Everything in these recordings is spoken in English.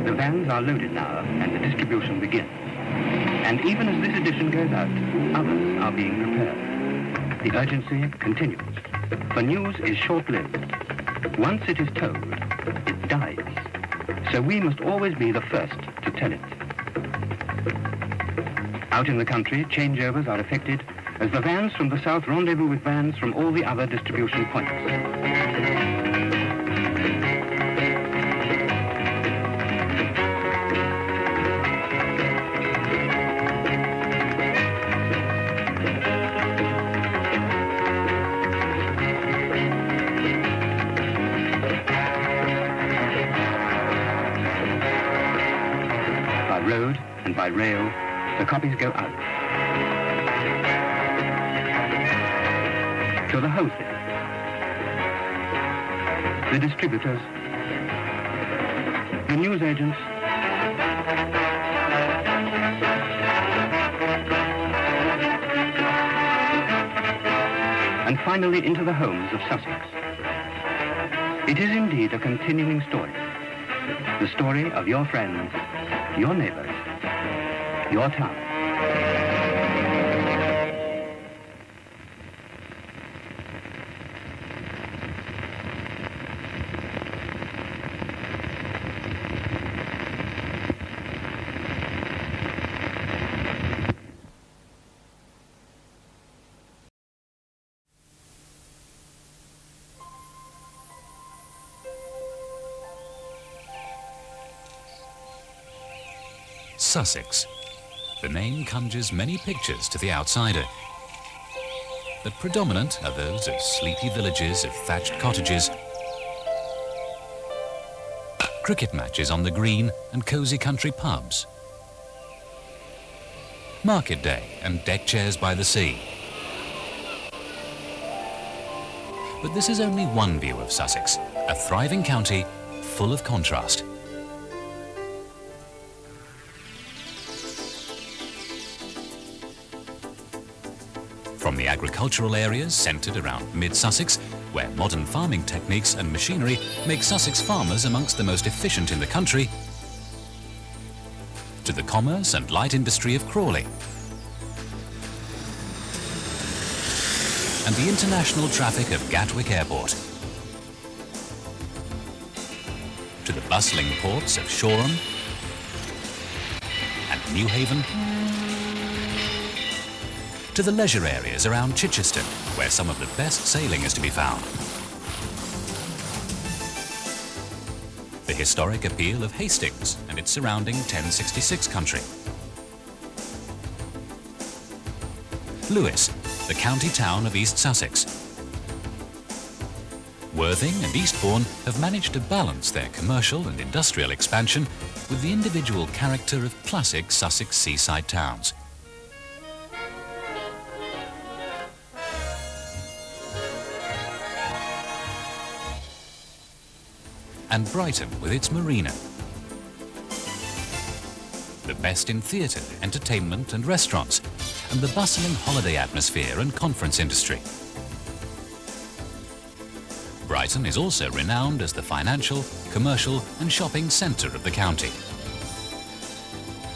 The vans are loaded now and the distribution begins. And even as this edition goes out, others are being prepared. The urgency continues, for news is short-lived. Once it is told, it dies. So we must always be the first to tell it. Out in the country, changeovers are effected as the vans from the south rendezvous with vans from all the other distribution points. By road and by rail, the copies go out to the wholesalers, the distributors, the newsagents, and finally into the homes of Sussex. It is indeed a continuing story, the story of your friends, your neighbors, your town. Sussex. The name conjures many pictures to the outsider. But predominant are those of sleepy villages of thatched cottages, cricket matches on the green and cosy country pubs, market day and deck chairs by the sea. But this is only one view of Sussex, a thriving county full of contrast. From the agricultural areas centred around mid-Sussex, where modern farming techniques and machinery make Sussex farmers amongst the most efficient in the country, to the commerce and light industry of Crawley, and the international traffic of Gatwick Airport, to the bustling ports of Shoreham and Newhaven, to the leisure areas around Chichester, where some of the best sailing is to be found. The historic appeal of Hastings and its surrounding 1066 country. Lewes, the county town of East Sussex. Worthing and Eastbourne have managed to balance their commercial and industrial expansion with the individual character of classic Sussex seaside towns. And Brighton with its marina. The best in theatre, entertainment and restaurants, and the bustling holiday atmosphere and conference industry. Brighton is also renowned as the financial, commercial and shopping centre of the county.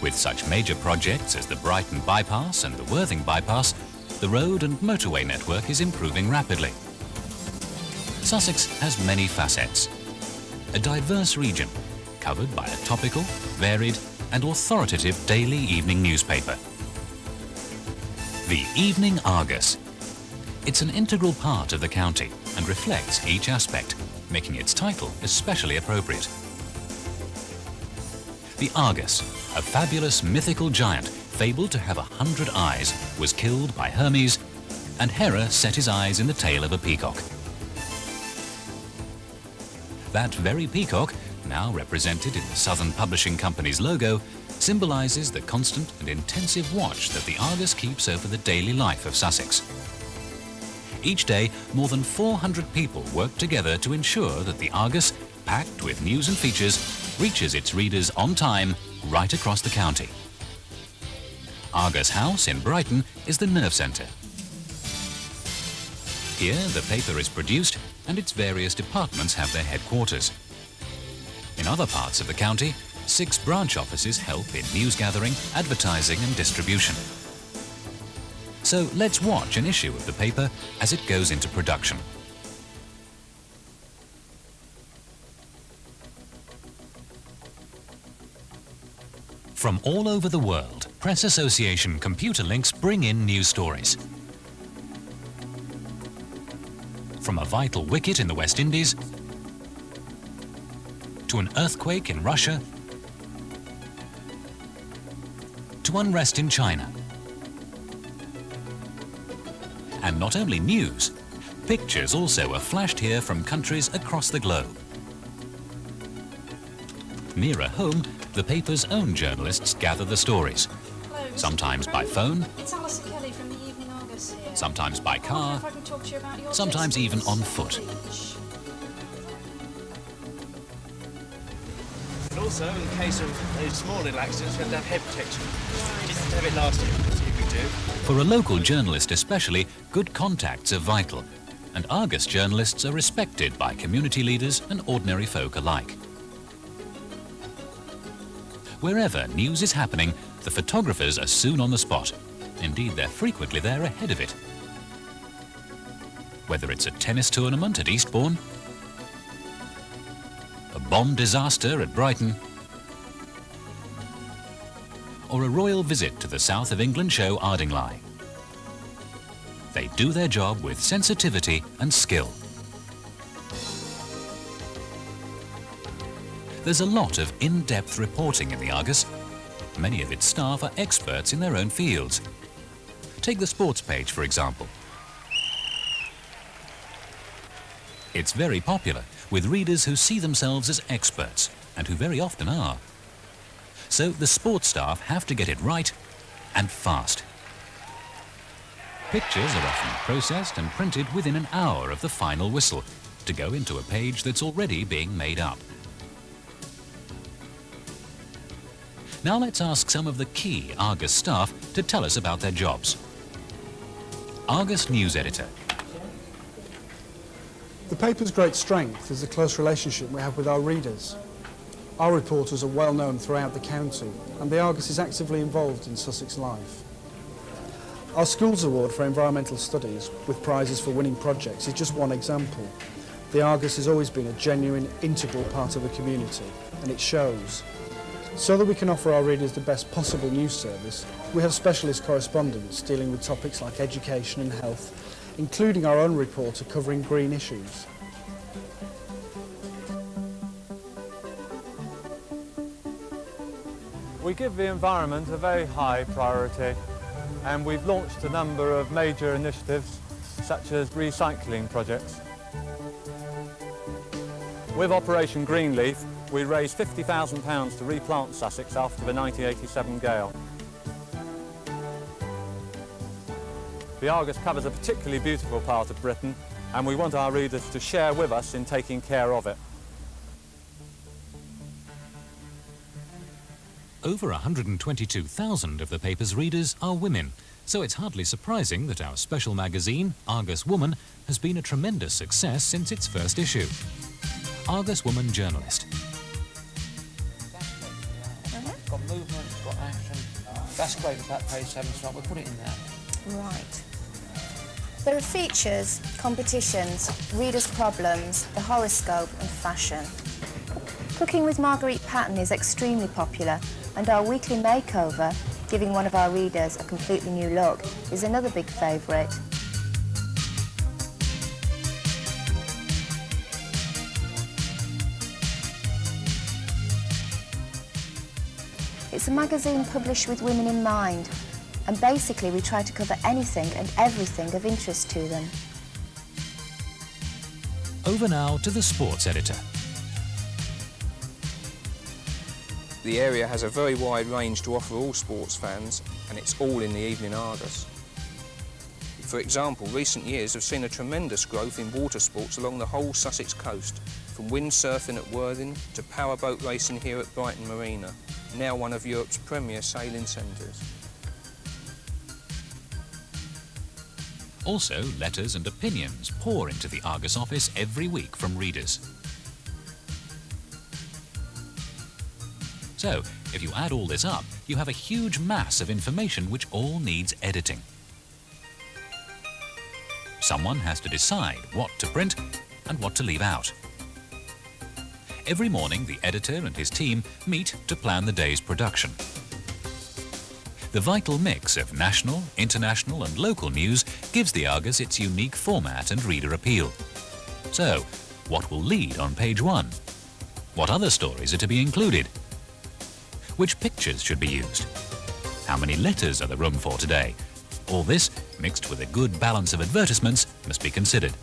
With such major projects as the Brighton Bypass and the Worthing Bypass, the road and motorway network is improving rapidly. Sussex has many facets. A diverse region, covered by a topical, varied and authoritative daily evening newspaper. The Evening Argus. It's an integral part of the county and reflects each aspect, making its title especially appropriate. The Argus, a fabulous mythical giant fabled to have 100 eyes, was killed by Hermes, and Hera set his eyes in the tail of a peacock. That very peacock, now represented in the Southern Publishing Company's logo, symbolises the constant and intensive watch that the Argus keeps over the daily life of Sussex. Each day, more than 400 people work together to ensure that the Argus, packed with news and features, reaches its readers on time right across the county. Argus House in Brighton is the nerve centre. Here, the paper is produced and its various departments have their headquarters. In other parts of the county, 6 branch offices help in news gathering, advertising and distribution. So let's watch an issue of the paper as it goes into production. From all over the world, Press Association computer links bring in news stories. From a vital wicket in the West Indies, to an earthquake in Russia, to unrest in China. And not only news, pictures also are flashed here from countries across the globe. Nearer home, the paper's own journalists gather the stories, Hello, sometimes by phone, It's Alison Kelly from the Evening Argus here. sometimes by I wonder car, if I can talk to you about your sometimes even textbooks. on foot. Please. And also, in case of those small little accidents, we have to have head protection. We didn't have it last year, let's see if we do. For a local journalist especially, good contacts are vital, and Argus journalists are respected by community leaders and ordinary folk alike. Wherever news is happening, the photographers are soon on the spot. Indeed, they're frequently there ahead of it. Whether it's a tennis tournament at Eastbourne, a bomb disaster at Brighton, or a royal visit to the south of England show Ardingly. They do their job with sensitivity and skill. There's a lot of in-depth reporting in the Argus. Many of its staff are experts in their own fields. Take the sports page, for example. It's very popular, with readers who see themselves as experts, and who very often are. So the sports staff have to get it right and fast. Pictures are often processed and printed within an hour of the final whistle to go into a page that's already being made up. Now let's ask some of the key Argus staff to tell us about their jobs. Argus News Editor. The paper's great strength is the close relationship we have with our readers. Our reporters are well known throughout the county, and the Argus is actively involved in Sussex life. Our Schools Award for Environmental Studies, with prizes for winning projects, is just one example. The Argus has always been a genuine, integral part of the community, and it shows. So that we can offer our readers the best possible news service, we have specialist correspondents dealing with topics like education and health, including our own reporter covering green issues. We give the environment a very high priority, and we've launched a number of major initiatives such as recycling projects. With Operation Greenleaf, we raised £50,000 to replant Sussex after the 1987 gale. The Argus covers a particularly beautiful part of Britain, and we want our readers to share with us in taking care of it. Over 122,000 of the paper's readers are women, so it's hardly surprising that our special magazine, Argus Woman, has been a tremendous success since its first issue. Argus Woman Journalist. It's got movement, it's got action. That's great about page 7, so we'll put it in there. Right. There are features, competitions, readers' problems, the horoscope and fashion. Cooking with Marguerite Patton is extremely popular, and our weekly makeover, giving one of our readers a completely new look, is another big favourite. It's a magazine published with women in mind, and basically we try to cover anything and everything of interest to them. Over now to the sports editor. The area has a very wide range to offer all sports fans, and it's all in the Evening Argus. For example, recent years have seen a tremendous growth in water sports along the whole Sussex coast, from windsurfing at Worthing to powerboat racing here at Brighton Marina, now one of Europe's premier sailing centres. Also, letters and opinions pour into the Argus office every week from readers. So, if you add all this up, you have a huge mass of information which all needs editing. Someone has to decide what to print and what to leave out. Every morning, the editor and his team meet to plan the day's production. The vital mix of national, international and local news gives the Argus its unique format and reader appeal. So, what will lead on page 1? What other stories are to be included? Which pictures should be used? How many letters are there room for today? All this, mixed with a good balance of advertisements, must be considered.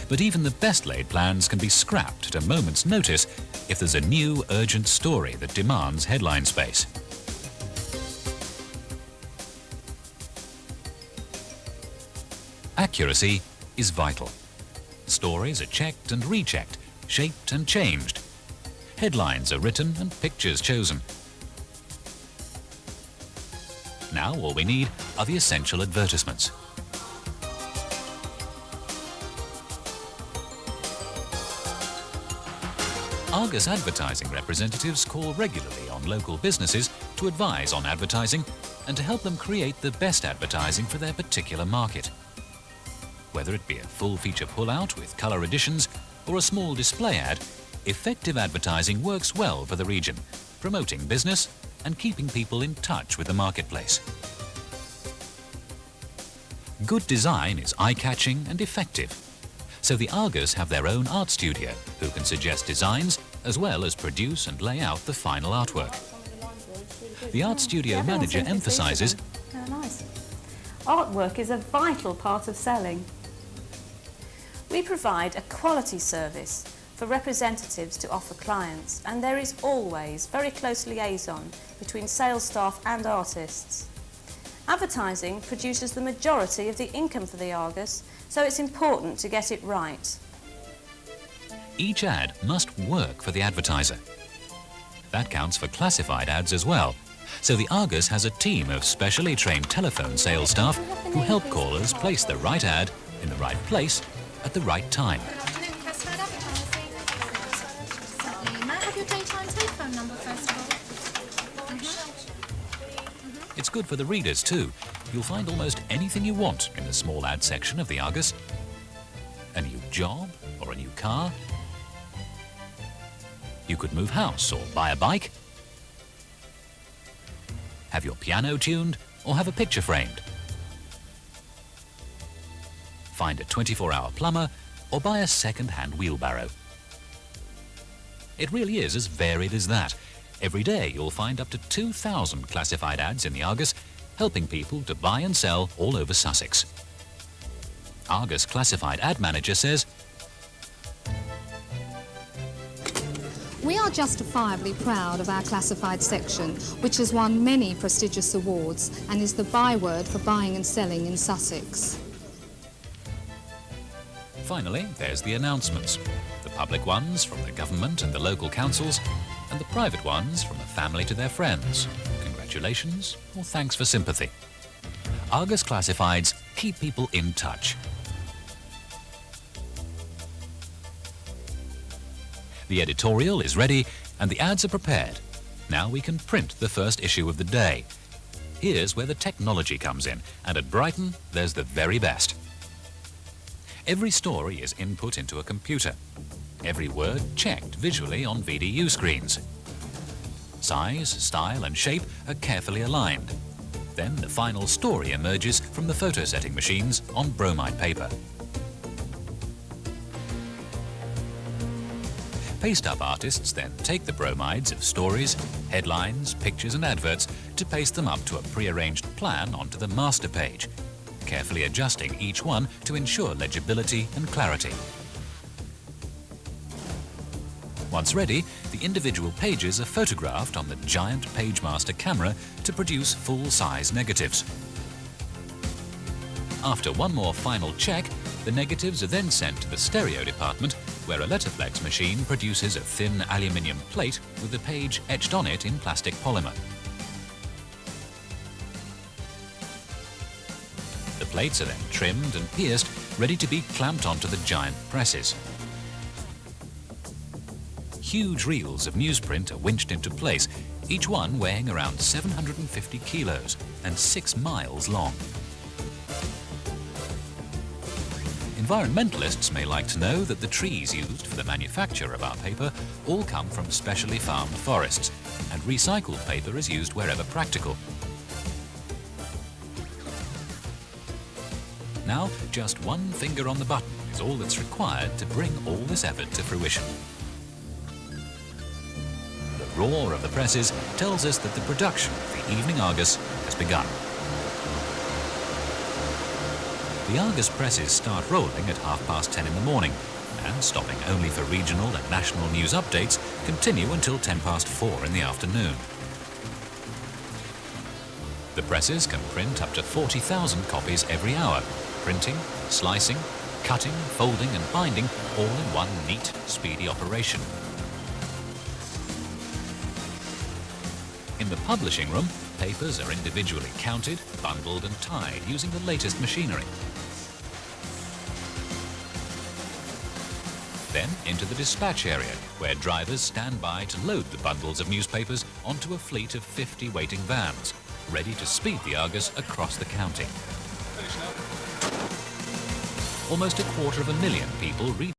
But even the best-laid plans can be scrapped at a moment's notice if there's a new, urgent story that demands headline space. Accuracy is vital. Stories are checked and rechecked, shaped and changed. Headlines are written and pictures chosen. Now all we need are the essential advertisements. Argus advertising representatives call regularly on local businesses to advise on advertising and to help them create the best advertising for their particular market. Whether it be a full-feature pull-out with colour additions or a small display ad, effective advertising works well for the region, promoting business and keeping people in touch with the marketplace. Good design is eye-catching and effective, so the Argus have their own art studio who can suggest designs as well as produce and lay out the final artwork. The art studio manager emphasises, oh, nice. Artwork is a vital part of selling. We provide a quality service for representatives to offer clients, and there is always very close liaison between sales staff and artists. Advertising produces the majority of the income for the Argus, so it's important to get it right. each ad must work for the advertiser. That counts for classified ads as well. So the Argus has a team of specially trained telephone sales staff who help callers place the right ad in the right place at the right time. Good afternoon, Classified Advertising. Certainly. May I have your daytime telephone number first of all? It's good for the readers too. You'll find almost anything you want in the small ad section of the Argus. A new job or a new car. You could move house or buy a bike. Have your piano tuned or have a picture framed. Find a 24-hour plumber or buy a second-hand wheelbarrow. It really is as varied as that. Every day you'll find up to 2,000 classified ads in the Argus, helping people to buy and sell all over Sussex. Argus Classified Ad Manager says, We are justifiably proud of our classified section, which has won many prestigious awards and is the byword for buying and selling in Sussex. Finally, there's the announcements. The public ones from the government and the local councils, and the private ones from a family to their friends. Congratulations or thanks for sympathy. Argus Classifieds keep people in touch. The editorial is ready and the ads are prepared. Now we can print the first issue of the day. Here's where the technology comes in, and at Brighton, there's the very best. Every story is input into a computer. Every word checked visually on VDU screens. Size, style and shape are carefully aligned. Then the final story emerges from the photosetting machines on bromide paper. Paste-up artists then take the bromides of stories, headlines, pictures and adverts to paste them up to a pre-arranged plan onto the master page, carefully adjusting each one to ensure legibility and clarity. Once ready, the individual pages are photographed on the giant PageMaster camera to produce full-size negatives. After one more final check, the negatives are then sent to the stereo department, where a Letterflex machine produces a thin aluminium plate with the page etched on it in plastic polymer. The plates are then trimmed and pierced, ready to be clamped onto the giant presses. huge reels of newsprint are winched into place, each one weighing around 750 kilos and 6 miles long. Environmentalists may like to know that the trees used for the manufacture of our paper all come from specially farmed forests, and recycled paper is used wherever practical. Now, just one finger on the button is all that's required to bring all this effort to fruition. The roar of the presses tells us that the production of the Evening Argus has begun. The Argus presses start rolling at 10:30 in the morning, and, stopping only for regional and national news updates, continue until 4:10 in the afternoon. The presses can print up to 40,000 copies every hour, printing, slicing, cutting, folding and binding all in one neat, speedy operation. In the publishing room, papers are individually counted, bundled and tied using the latest machinery. Then into the dispatch area, where drivers stand by to load the bundles of newspapers onto a fleet of 50 waiting vans, ready to speed the Argus across the county. Almost 250,000 people read